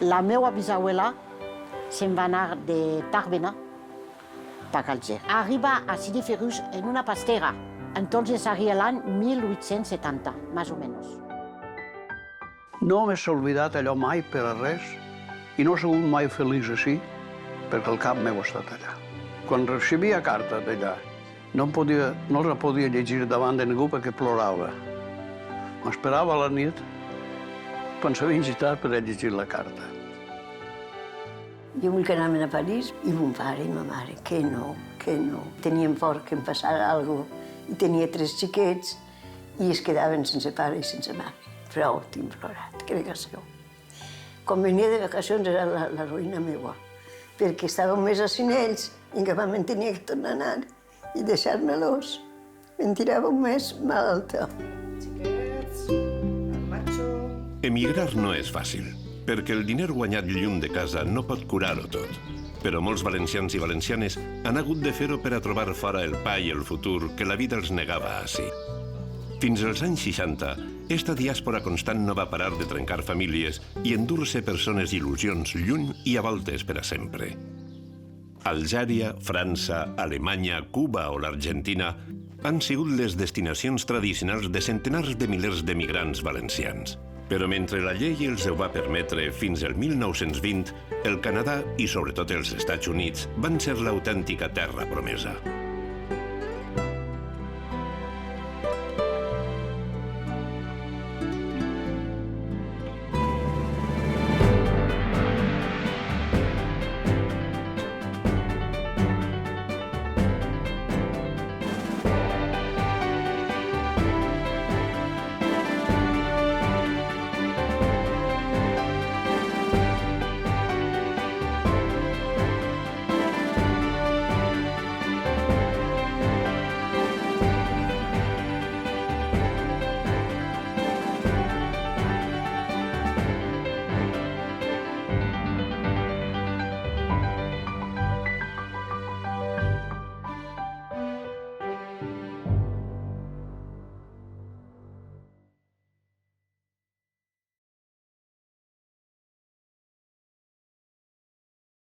La meva bisabuela se'n va anar de Tàrbena per Alger. Arriba a Sidi Ferruix en una pastera. Entonces seria l'any 1870, més o menys. No m'he oblidat allò mai per a res i no he sigut mai feliç així perquè el cap meu ha estat allà. Quan recebia carta d'allà, no la podia llegir davant de ningú perquè plorava. M'esperava a la nit quan s'havia gitat per a llegir la carta. Jo vull que anàvem a París i mon pare i ma mare, que no. Teníem por que em passara alguna cosa i tenia 3 xiquets i es quedaven sense pare i sense mare. Prou, tinc plorat, que negació. Quan venia de vacacions era la ruïna meua, perquè estàvem més sin ells i que me'n tenia que tornar a anar i deixar-me-los. Me'n tirava un mes malalta. Xiquets, el macho... Emigrar no és fàcil, perquè el diner guanyat lluny de casa no pot curar-ho tot. Però molts valencians i valencianes han hagut de fer-ho per a trobar fora el pa i el futur que la vida els negava ací. Fins als anys 60, esta diàspora constant no va parar de trencar famílies i endur-se persones i il·lusions lluny i a voltes per a sempre. Algèria, França, Alemanya, Cuba o l'Argentina han sigut les destinacions tradicionals de centenars de milers d'emigrants valencians. Però mentre la llei els ho va permetre fins al 1920, el Canadà i sobretot els Estats Units van ser l'autèntica terra promesa.